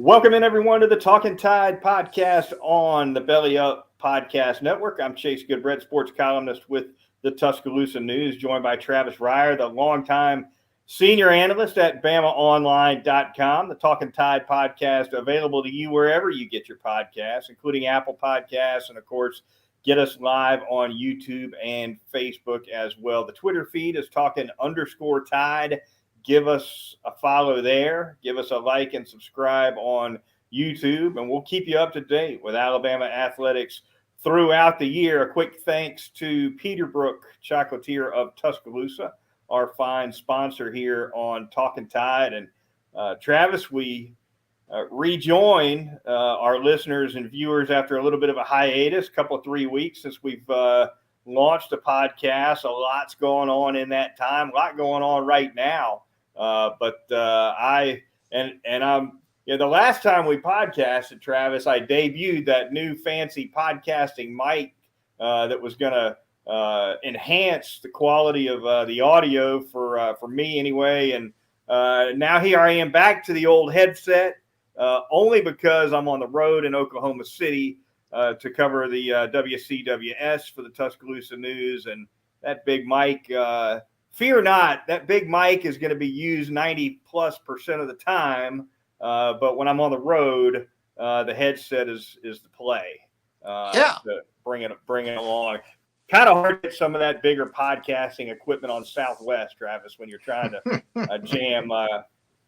Welcome in, everyone, to the Talkin Tide podcast on the Belly Up Podcast Network. I'm Chase Goodbread, sports columnist with the Tuscaloosa News, joined by Travis Reier, the longtime senior analyst at BamaOnline.com. The Talkin Tide podcast available to you wherever you get your podcasts, including Apple Podcasts, and, of course, get us live on YouTube and Facebook as well. The Twitter feed is Talkin_Tide. Give us a follow there. Give us a like and subscribe on YouTube, and we'll keep you up to date with Alabama athletics throughout the year. A quick thanks to Peterbrook Chocolatier of Tuscaloosa, our fine sponsor here on Talkin Tide. And Travis, we rejoin our listeners and viewers after a little bit of a hiatus, couple of 3 weeks since we've launched a podcast. A lot's going on in that time, a lot going on right now. The last time we podcasted, Travis, I debuted that new fancy podcasting mic that was going to enhance the quality of the audio for me anyway. And now here I am back to the old headset, only because I'm on the road in Oklahoma City to cover the WCWS for the Tuscaloosa News, and that big mic. Fear not, that big mic is going to be used 90+% of the time. But when I'm on the road, the headset is the play. To bring it along. Kind of hard to get some of that bigger podcasting equipment on Southwest, Travis, when you're trying to jam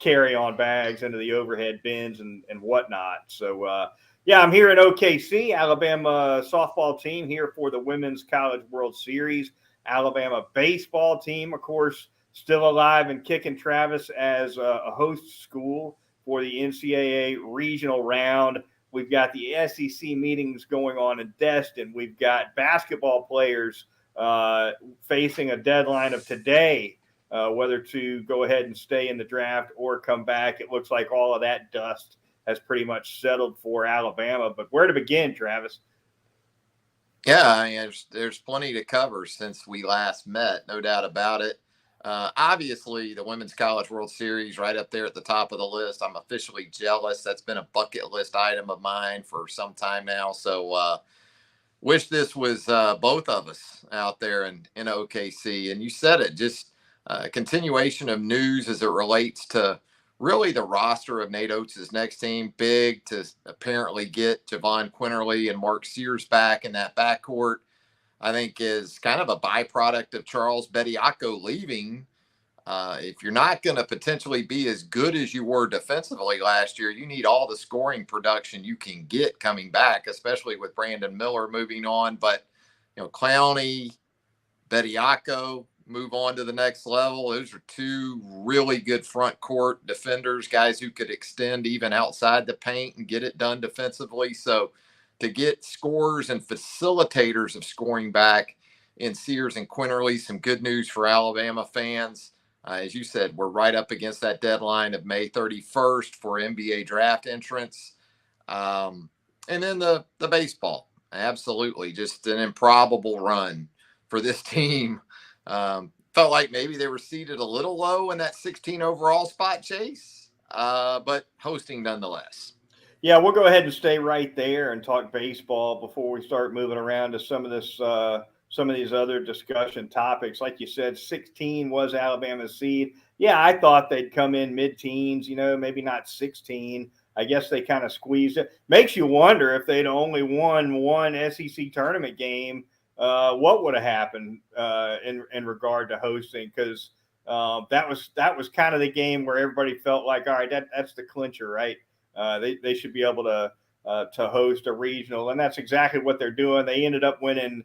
carry-on bags into the overhead bins and whatnot. So, I'm here in OKC, Alabama softball team here for the Women's College World Series. Alabama baseball team, of course, still alive and kicking, Travis, as a host school for the NCAA regional round. We've got the SEC meetings going on in Destin. We've got basketball players facing a deadline of today, whether to go ahead and stay in the draft or come back. It looks like all of that dust has pretty much settled for Alabama. But where to begin, Travis? Yeah, I mean, there's plenty to cover since we last met, no doubt about it. Obviously, the Women's College World Series right up there at the top of the list. I'm officially jealous. That's been a bucket list item of mine for some time now. So wish this was both of us out there in OKC. And you said it, just a continuation of news as it relates to really the roster of Nate Oates' next team. Big to apparently get Javon Quinterly and Mark Sears back in that backcourt, I think is kind of a byproduct of Charles Bediako leaving. If you're not going to potentially be as good as you were defensively last year, you need all the scoring production you can get coming back, especially with Brandon Miller moving on. But, Clowney, Bediako, move on to the next level. Those are two really good front court defenders, guys who could extend even outside the paint and get it done defensively. So to get scorers and facilitators of scoring back in Sears and Quinterly, some good news for Alabama fans. As you said, we're right up against that deadline of May 31st for NBA draft entrance. And then the baseball, absolutely just an improbable run for this team. Felt like maybe they were seated a little low in that 16 overall spot, Chase, but hosting nonetheless. Yeah, we'll go ahead and stay right there and talk baseball before we start moving around to some of these other discussion topics. Like you said, 16 was Alabama's seed. Yeah, I thought they'd come in mid-teens, maybe not 16. I guess they kind of squeezed it. Makes you wonder if they'd only won one SEC tournament game, what would have happened in regard to hosting? Because that was kind of the game where everybody felt like, all right, that's the clincher, right? They should be able to host a regional, and that's exactly what they're doing. They ended up winning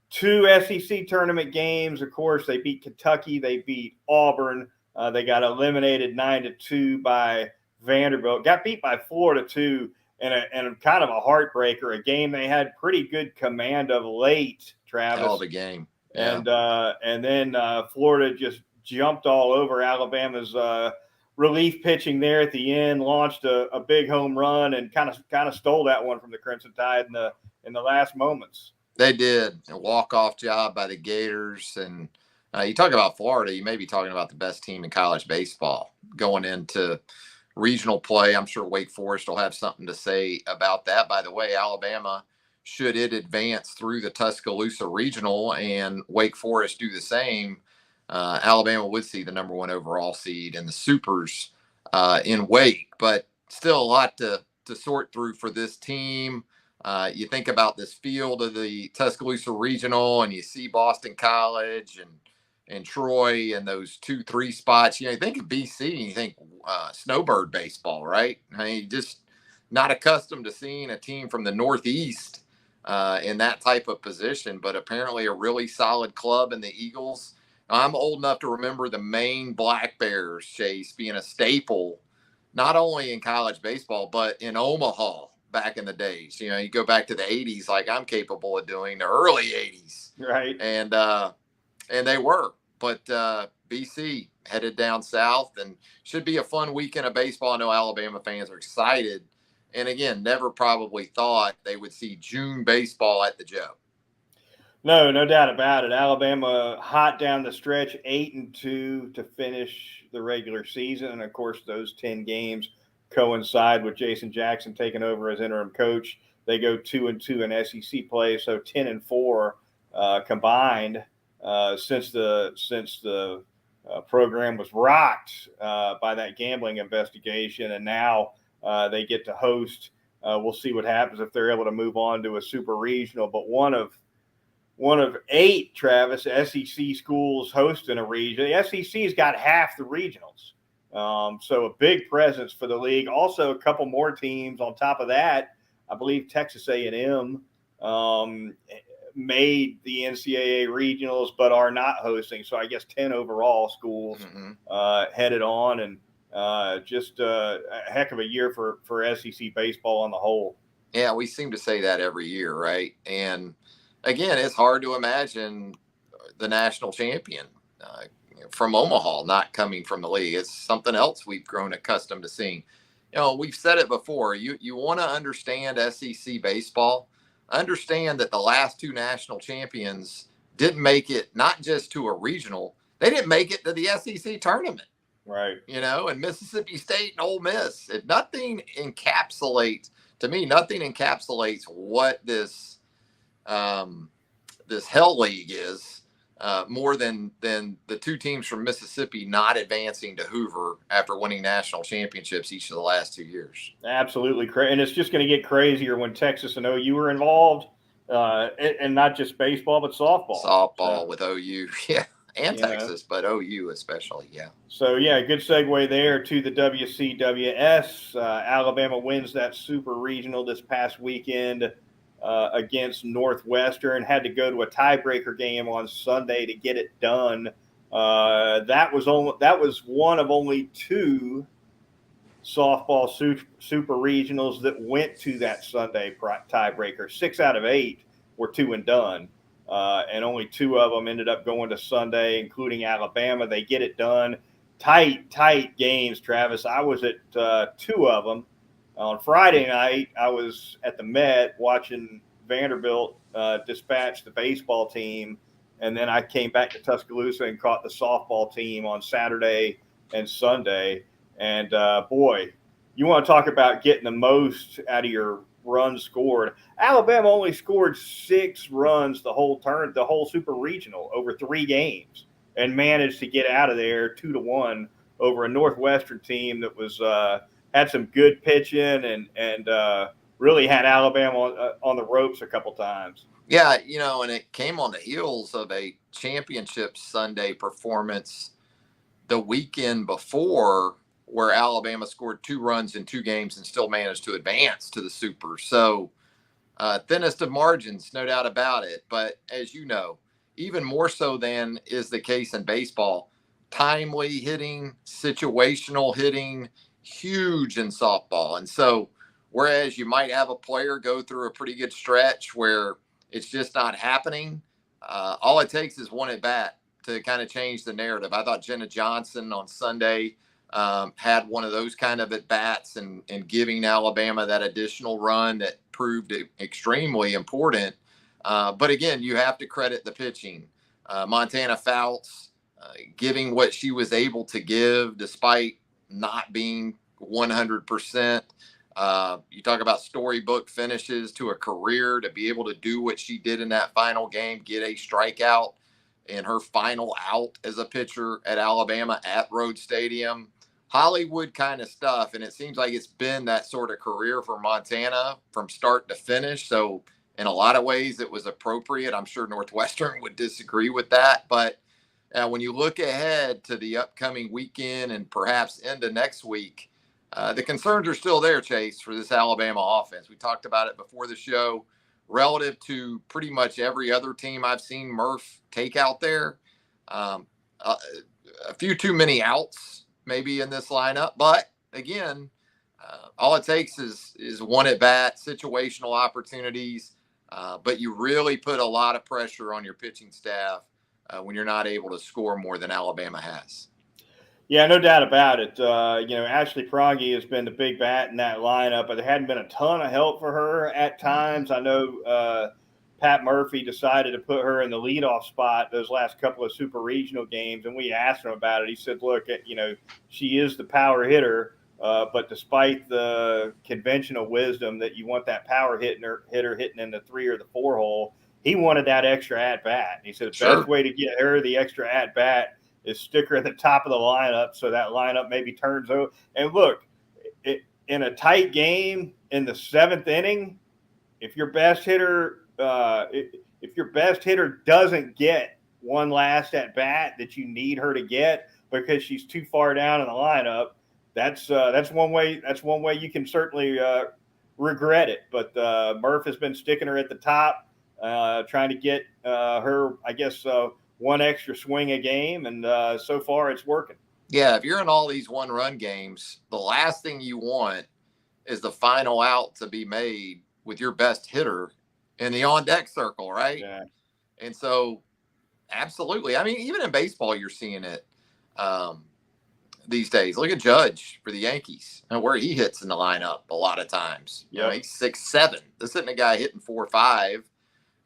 2 SEC tournament games. Of course, they beat Kentucky, they beat Auburn. They got eliminated 9-2 by Vanderbilt. Got beat by Florida too. And kind of a heartbreaker, a game they had pretty good command of late, Travis. Hell of a game. Yeah. And then Florida just jumped all over Alabama's relief pitching there at the end, launched a big home run, and kind of stole that one from the Crimson Tide in the last moments. They did a walk-off job by the Gators. And you talk about Florida, you may be talking about the best team in college baseball going into regional play. I'm sure Wake Forest will have something to say about that. By the way, Alabama, should it advance through the Tuscaloosa regional and Wake Forest do the same, Alabama would see the number 1 overall seed in the supers in Wake. But still a lot to sort through for this team. You think about this field of the Tuscaloosa regional, and you see Boston College and Troy and those 2-3 spots. You think of BC and you think snowbird baseball, right? I mean, just not accustomed to seeing a team from the Northeast in that type of position, but apparently a really solid club in the Eagles. I'm old enough to remember the Maine Black Bears, Chase, being a staple, not only in college baseball, but in Omaha back in the days. You go back to the 80s, like I'm capable of doing, the early 80s. Right. And they were. But BC headed down south, and should be a fun weekend of baseball. I know Alabama fans are excited. And again, never probably thought they would see June baseball at the Joe. No doubt about it. Alabama hot down the stretch, 8-2 to finish the regular season. And of course, those 10 games coincide with Jason Jackson taking over as interim coach. They go 2-2 in SEC play, so 10-4 combined since the program was rocked by that gambling investigation, and now they get to host. We'll see what happens if they're able to move on to a super regional. But one of 8, Travis, SEC schools hosting a region. The SEC's got half the regionals, so a big presence for the league. Also, a couple more teams on top of that. I believe Texas A&M made the NCAA regionals, but are not hosting. So I guess 10 overall schools headed on, and just a heck of a year for SEC baseball on the whole. Yeah, we seem to say that every year, right? And again, it's hard to imagine the national champion from Omaha not coming from the league. It's something else we've grown accustomed to seeing. We've said it before. You want to understand SEC baseball. Understand that the last 2 national champions didn't make it not just to a regional, they didn't make it to the SEC tournament. Right. And Mississippi State and Ole Miss. Nothing encapsulates what this hell league is more than the 2 teams from Mississippi not advancing to Hoover after winning national championships each of the last 2 years. Absolutely. And it's just going to get crazier when Texas and OU are involved, and not just baseball, but softball. With OU, yeah, and Texas, but OU especially, yeah. So, yeah, good segue there to the WCWS. Alabama wins that super regional this past weekend against Northwestern. Had to go to a tiebreaker game on Sunday to get it done. That was one of only 2 softball super regionals that went to that Sunday tiebreaker. 6 out of 8 were 2 and done, and only 2 of them ended up going to Sunday, including Alabama. They get it done. Tight games, Travis. I was at 2 of them. On Friday night, I was at the Met watching Vanderbilt dispatch the baseball team, and then I came back to Tuscaloosa and caught the softball team on Saturday and Sunday. And, boy, you want to talk about getting the most out of your runs scored. Alabama only scored 6 runs the whole super regional over 3 games, and managed to get out of there 2-1 over a Northwestern team that was had some good pitching and really had Alabama on the ropes a couple times. Yeah, and it came on the heels of a championship Sunday performance the weekend before, where Alabama scored 2 runs in 2 games and still managed to advance to the Super. So thinnest of margins, no doubt about it. But as you know, even more so than is the case in baseball, timely hitting, situational hitting, huge in softball. And so whereas you might have a player go through a pretty good stretch where it's just not happening, all it takes is one at bat to kind of change the narrative. I thought Jenna Johnson on Sunday had one of those kind of at bats and giving Alabama that additional run that proved extremely important. But again, you have to credit the pitching. Montana Fouts giving what she was able to give despite not being 100%. You talk about storybook finishes to a career, to be able to do what she did in that final game, get a strikeout in her final out as a pitcher at Alabama at Rhodes Stadium. Hollywood kind of stuff. And it seems like it's been that sort of career for Montana from start to finish. So in a lot of ways, it was appropriate. I'm sure Northwestern would disagree with that. But when you look ahead to the upcoming weekend and perhaps into next week, the concerns are still there, Chase, for this Alabama offense. We talked about it before the show. Relative to pretty much every other team I've seen Murph take out there, a few too many outs maybe in this lineup. But again, all it takes is one at bat, situational opportunities. But you really put a lot of pressure on your pitching staff when you're not able to score more than Alabama has. Yeah, no doubt about it. Ashley Pronge has been the big bat in that lineup, but there hadn't been a ton of help for her at times. I know Pat Murphy decided to put her in the leadoff spot those last couple of super regional games, and we asked him about it. He said, look, she is the power hitter, but despite the conventional wisdom that you want that power hitter hitting in the 3 or the 4 hole, he wanted that extra at-bat. He said the best way to get her the extra at-bat is stick her at the top of the lineup so that lineup maybe turns over. And look, in a tight game in the 7th inning, if your best hitter doesn't get one last at bat that you need her to get because she's too far down in the lineup, that's one way. That's one way you can certainly regret it. But Murph has been sticking her at the top, trying to get her, I guess, one extra swing a game, and so far it's working. Yeah, if you're in all these one-run games, the last thing you want is the final out to be made with your best hitter in the on-deck circle, right? Yeah. And so, absolutely. I mean, even in baseball, you're seeing it these days. Look at Judge for the Yankees and where he hits in the lineup a lot of times. Yep. He's 6'7". This isn't a guy hitting 4 or 5.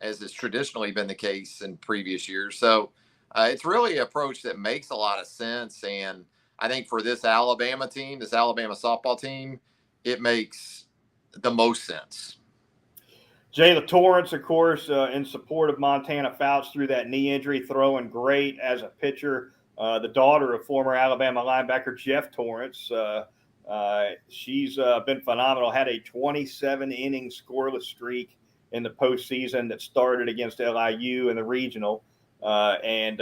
As has traditionally been the case in previous years. So it's really an approach that makes a lot of sense. And I think for this Alabama team, this Alabama softball team, it makes the most sense. Jayla Torrance, of course, in support of Montana Fouts through that knee injury, throwing great as a pitcher. The daughter of former Alabama linebacker Jeff Torrance. She's been phenomenal, had a 27-inning scoreless streak in the postseason that started against LIU in the regional, and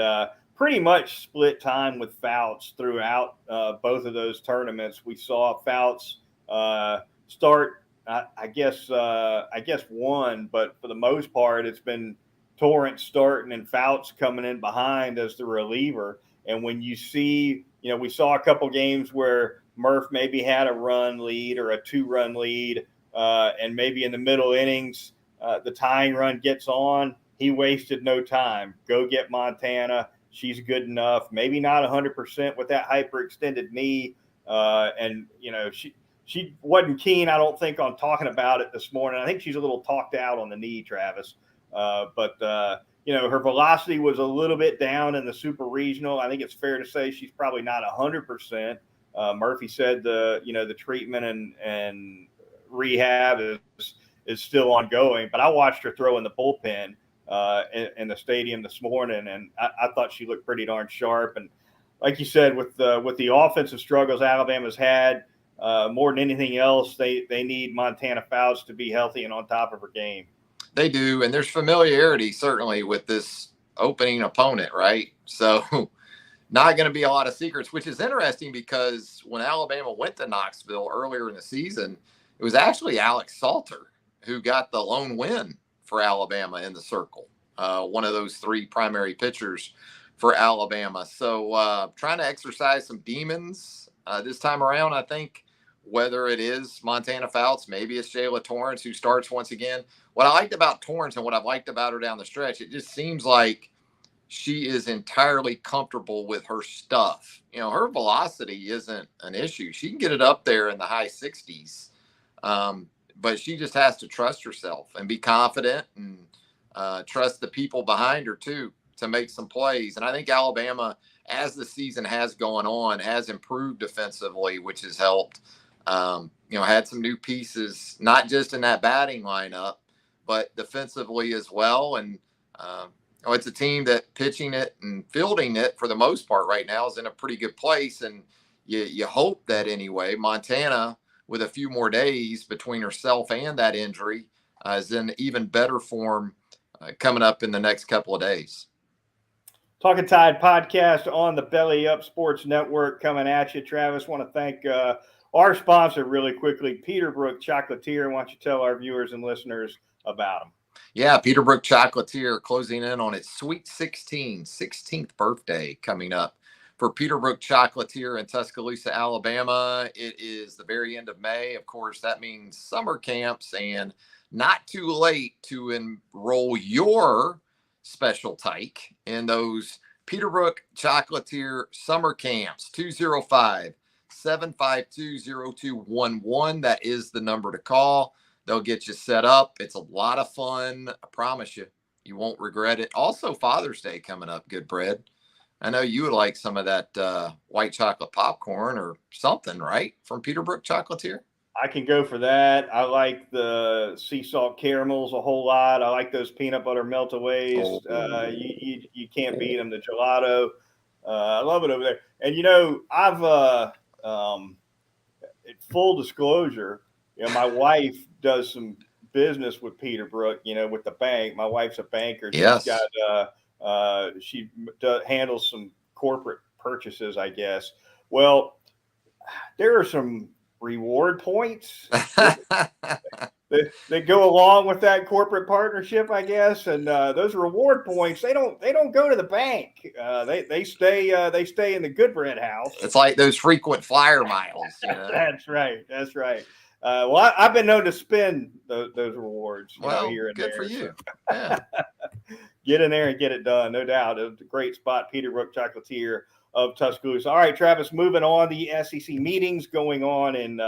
pretty much split time with Fouts throughout both of those tournaments. We saw Fouts start, I guess one, but for the most part, it's been Torrance starting and Fouts coming in behind as the reliever. And when you see, we saw a couple games where Murph maybe had a run lead or a 2-run lead, and maybe in the middle innings, the tying run gets on. He wasted no time. Go get Montana. She's good enough. Maybe not 100% with that hyperextended knee. And she wasn't keen, I don't think, on talking about it this morning. I think she's a little talked out on the knee, Travis. But her velocity was a little bit down in the super regional. I think it's fair to say she's probably not 100%. Murphy said the treatment and rehab is still ongoing, but I watched her throw in the bullpen in the stadium this morning, and I thought she looked pretty darn sharp. And like you said, with the offensive struggles Alabama's had, more than anything else, they need Montana Fouts to be healthy and on top of her game. They do, and there's familiarity certainly with this opening opponent, right? So not going to be a lot of secrets, which is interesting because when Alabama went to Knoxville earlier in the season, it was actually Alex Salter who got the lone win for Alabama in the circle, one of those 3 primary pitchers for Alabama. So trying to exercise some demons this time around, I think, whether it is Montana Fouts, maybe it's Jayla Torrance who starts once again. What I liked about Torrance and what I've liked about her down the stretch, it just seems like she is entirely comfortable with her stuff. Her velocity isn't an issue. She can get it up there in the high 60s. But she just has to trust herself and be confident and trust the people behind her, too, to make some plays. And I think Alabama, as the season has gone on, has improved defensively, which has helped. Had some new pieces, not just in that batting lineup, but defensively as well. And it's a team that pitching it and fielding it for the most part right now is in a pretty good place. And you hope that anyway. Montana, with a few more days between herself and that injury, is in even better form coming up in the next couple of days. Talkin Tide podcast on the Belly Up Sports Network coming at you. Travis, want to thank our sponsor really quickly, Peterbrook Chocolatier. Why don't you tell our viewers and listeners about them? Yeah, Peterbrook Chocolatier closing in on its Sweet 16th birthday coming up. For Peterbrook Chocolatier in Tuscaloosa, Alabama, it is the very end of May. Of course, that means summer camps and not too late to enroll your special tyke in those Peterbrook Chocolatier summer camps. 205-752-0211. That is the number to call. They'll get you set up. It's a lot of fun. I promise you, you won't regret it. Also, Father's Day coming up, Goodbread. I know you would like some of that white chocolate popcorn or something, right? From Peterbrook Chocolatier. I can go for that. I like the sea salt caramels a whole lot. I like those peanut butter melt-aways. You can't beat them. The gelato. I love it over there. And, I've full disclosure, my wife does some business with Peterbrook, with the bank. My wife's a banker. Yes. She's got she handles some corporate purchases, I guess. Well, there are some reward points that go along with that corporate partnership, I guess. And those reward points, they don't go to the bank. They stay in the Goodbread house. It's like those frequent flyer miles. That's right. Well, I've been known to spend those rewards. Here and good there, for you. So. Yeah. Get in there and get it done, no doubt. It's a great spot, Peterbrook Chocolatier of Tuscaloosa. All right, Travis, moving on. The SEC meetings going on in,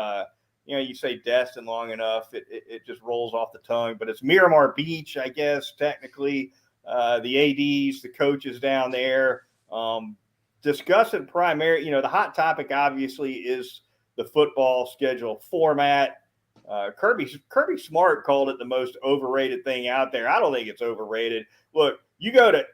you say Destin long enough, it just rolls off the tongue. But it's Miramar Beach, I guess, technically. The ADs, the coaches down there, discussing the hot topic obviously is the football schedule format. Kirby Smart called it the most overrated thing out there. I don't think it's overrated. Look, you go to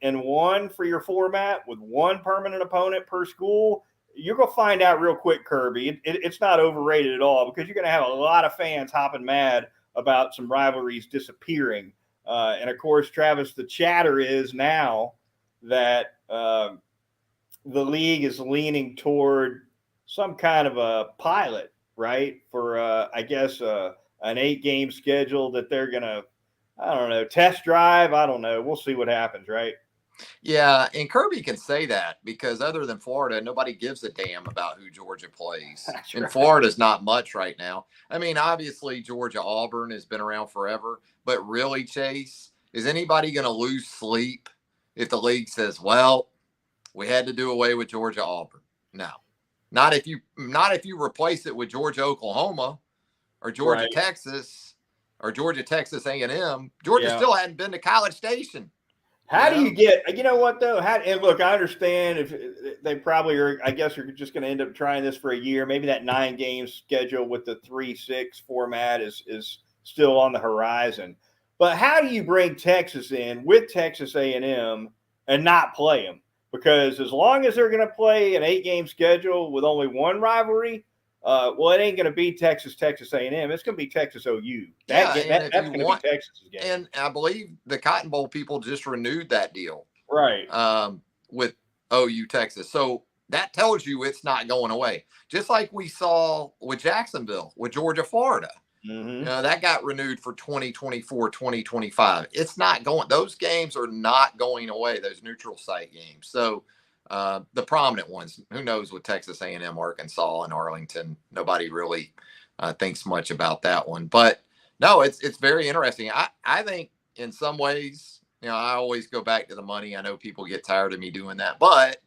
8-1 for your format with one permanent opponent per school. You're going to find out real quick, Kirby. It's not overrated at all because you're going to have a lot of fans hopping mad about some rivalries disappearing. And, of course, Travis, the chatter is now that the league is leaning toward some kind of a pilot, right, for, I guess, an 8-game schedule that they're going to, I don't know, test drive. I don't know. We'll see what happens, right? Yeah, and Kirby can say that because other than Florida, nobody gives a damn about who Georgia plays. And Florida's not much right now. I mean, obviously, Georgia-Auburn has been around forever. But really, Chase, is anybody going to lose sleep if the league says, well, we had to do away with Georgia-Auburn? No. Not if you replace it with Georgia-Oklahoma or Georgia-Texas or Georgia-Texas A&M. Georgia still hadn't been to College Station. How do you get, you know what, though? And look, I understand if they probably are, I guess you're just going to end up trying this for a year. Maybe that 9-game schedule with the 3-6 format is still on the horizon. But how do you bring Texas in with Texas A&M and not play them? Because as long as they're going to play an 8-game schedule with only one rivalry, it ain't going to be Texas A&M. It's going to be Texas OU. That's going to be Texas's game. And I believe the Cotton Bowl people just renewed that deal. Right. With OU Texas. So that tells you it's not going away. Just like we saw with Jacksonville, with Georgia, Florida. Mm-hmm. That got renewed for 2024, 2025. It's not going. Those games are not going away, those neutral site games. So the prominent ones, who knows with Texas A&M, Arkansas, and Arlington, nobody really thinks much about that one. But no, it's very interesting. I think in some ways, I always go back to the money. I know people get tired of me doing that, but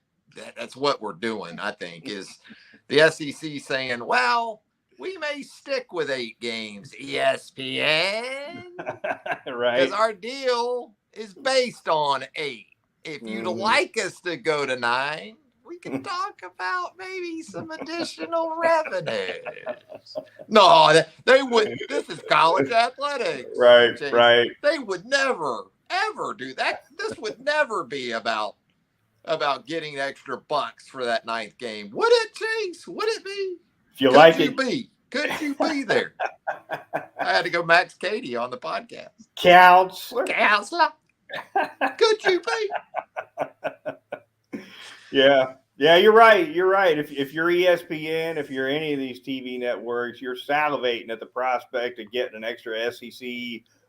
that's what we're doing, I think, is the SEC saying, well, we may stick with 8 games, ESPN. Right. Because our deal is based on 8. If you'd like us to go to 9, We can talk about maybe some additional revenues. No, they wouldn't. This is college athletics. Right, Chase. right. They would never, ever do that. This would never be about getting extra bucks for that ninth game. Would it, Chase? Would it be? If you like Could it. you be? Could you be there? I had to go Max Cady on the podcast. Counselor. Could you be? Yeah. Yeah, you're right. You're right. If you're ESPN, if you're any of these TV networks, you're salivating at the prospect of getting an extra SEC,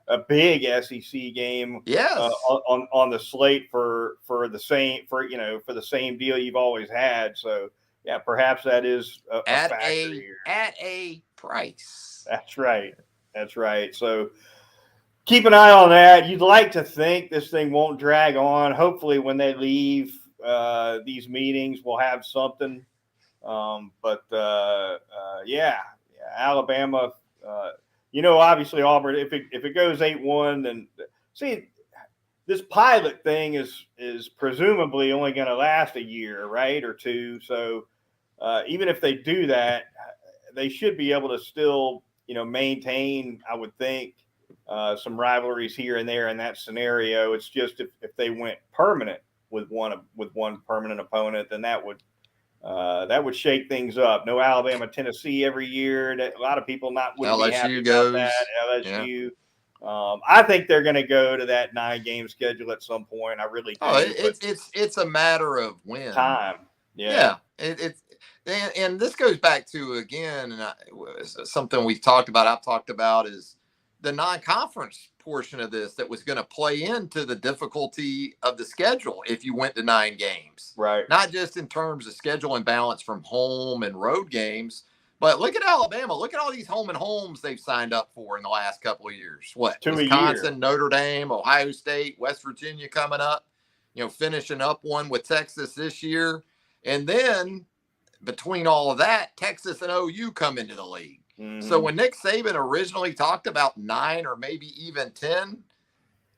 a big SEC game, yes, on the slate for the same deal you've always had. So yeah, perhaps that is a factor here. At a price. That's right. That's right. So keep an eye on that. You'd like to think this thing won't drag on. Hopefully, when they leave these meetings, we'll have something. Yeah, Alabama. Obviously Auburn. If it goes 8-1, then see this pilot thing is presumably only going to last a year, right, or two. So even if they do that, they should be able to still maintain, I would think, some rivalries here and there in that scenario. It's just if they went permanent with one permanent opponent, then that would shake things up. No Alabama, Tennessee every year. A lot of people wouldn't be happy about that. LSU. Yeah. I think they're going to go to that 9-game schedule at some point. I really do. It's a matter of when. Time. Yeah. And this goes back to, again, something we've talked about, I've talked about, is the non-conference portion of this that was going to play into the difficulty of the schedule if you went to 9 games. Right. Not just in terms of schedule imbalance from home and road games, but look at Alabama. Look at all these home and homes they've signed up for in the last couple of years. What? 2 Wisconsin, Notre Dame, Ohio State, West Virginia coming up, finishing up one with Texas this year. And then between all of that, Texas and OU come into the league. Mm-hmm. So when Nick Saban originally talked about 9 or maybe even 10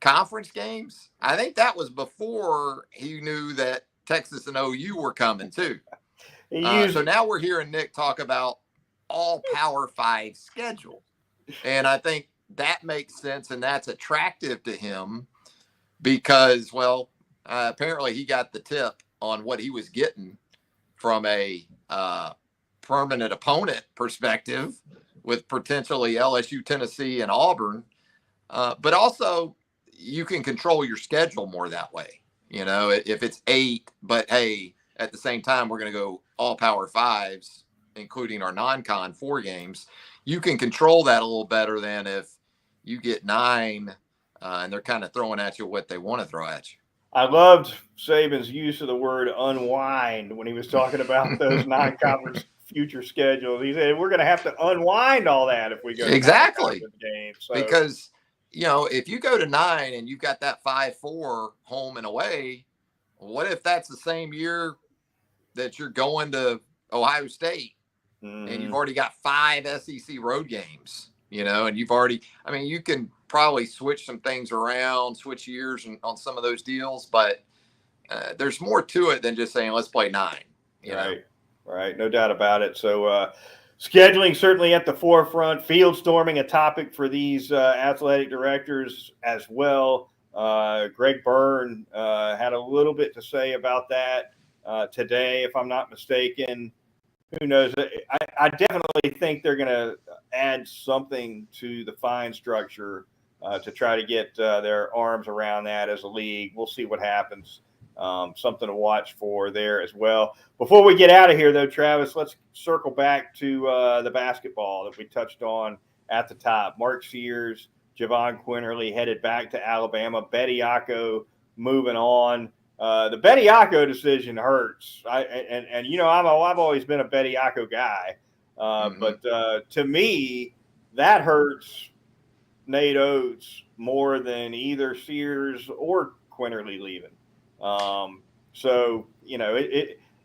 conference games, I think that was before he knew that Texas and OU were coming too. So now we're hearing Nick talk about all Power 5 schedule. And I think that makes sense, and that's attractive to him because, apparently he got the tip on what he was getting from a permanent opponent perspective with potentially LSU, Tennessee, and Auburn. But also you can control your schedule more that way. If it's 8, but hey, at the same time, we're going to go all Power 5s, including our non-con 4 games. You can control that a little better than if you get 9 and they're kind of throwing at you what they want to throw at you. I loved Saban's use of the word unwind when he was talking about those non-conference future schedules. He said we're going to have to unwind all that if we go to exactly games. So, because if you go to 9 and you've got that 5-4 home and away, what if that's the same year that you're going to Ohio State and you've already got 5 SEC road games, and you've already, you can probably switch some things around, switch years on some of those deals, but there's more to it than just saying, let's play 9. Right. No doubt about it. So scheduling certainly at the forefront, field storming a topic for these athletic directors as well. Greg Byrne had a little bit to say about that today, if I'm not mistaken. Who knows? I definitely think they're going to add something to the fine structure to try to get their arms around that as a league. We'll see what happens. Something to watch for there as well. Before we get out of here, though, Travis, let's circle back to the basketball that we touched on at the top. Mark Sears, Javon Quinterly headed back to Alabama. Bediako moving on. The Bediako decision hurts. I've always been a Bediako guy, but to me, that hurts Nate Oates more than either Sears or Quinterly leaving.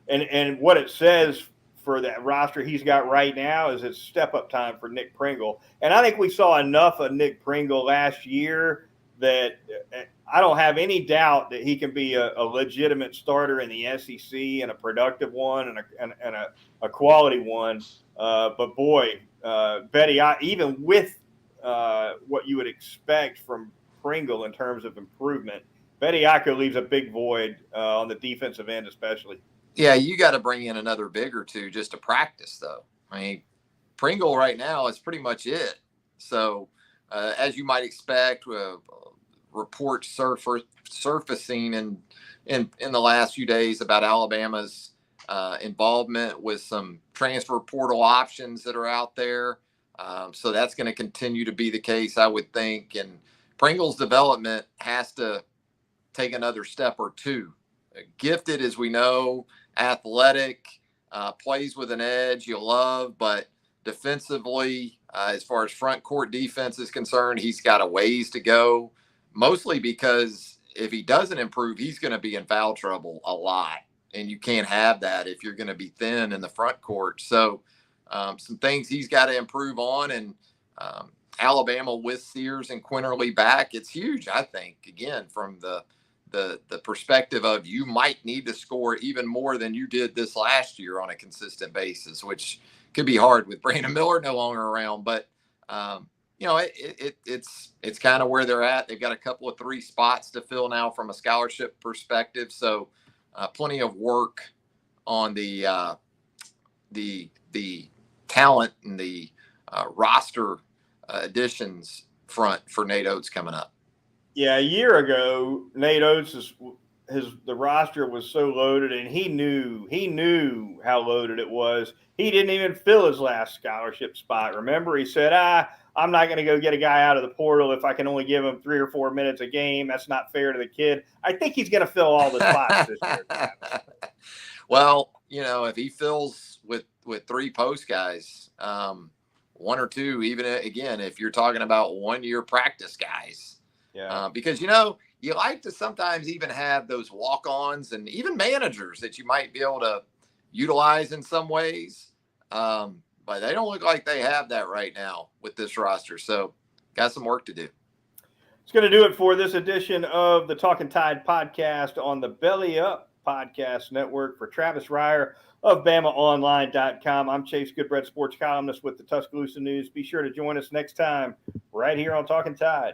And what it says for that roster he's got right now is it's step up time for Nick Pringle. And I think we saw enough of Nick Pringle last year that I don't have any doubt that he can be a legitimate starter in the SEC and a productive one and a quality one. But boy, Betty, even with what you would expect from Pringle in terms of improvement, Betty Iko leaves a big void on the defensive end, especially. Yeah, you got to bring in another big or two just to practice, though. I mean, Pringle right now is pretty much it. So, as you might expect, reports surfacing in the last few days about Alabama's involvement with some transfer portal options that are out there. So that's going to continue to be the case, I would think. And Pringle's development has to take another step or two. Gifted, as we know, athletic, plays with an edge you'll love, but defensively, as far as front court defense is concerned, he's got a ways to go, mostly because if he doesn't improve, he's going to be in foul trouble a lot. And you can't have that if you're going to be thin in the front court. So some things he's got to improve on. And Alabama with Sears and Quinterly back, it's huge, I think, again, from the perspective of you might need to score even more than you did this last year on a consistent basis, which could be hard with Brandon Miller no longer around. But, it's kind of where they're at. They've got a couple of 3 spots to fill now from a scholarship perspective. So plenty of work on the talent and the roster additions front for Nate Oates coming up. Yeah, a year ago, Nate Oates the roster was so loaded, and he knew how loaded it was. He didn't even fill his last scholarship spot. Remember, he said, I'm not going to go get a guy out of the portal if I can only give him 3 or 4 minutes a game. That's not fair to the kid. I think he's going to fill all the spots this year. Well, if he fills with 3 post guys, 1 or 2, even again, if you're talking about 1-year practice guys. Yeah. Because, you like to sometimes even have those walk-ons and even managers that you might be able to utilize in some ways. But they don't look like they have that right now with this roster. So got some work to do. It's going to do it for this edition of the Talkin Tide podcast on the Belly Up Podcast Network. For Travis Reier of BamaOnline.com, I'm Chase Goodbread, sports columnist with the Tuscaloosa News. Be sure to join us next time right here on Talkin Tide.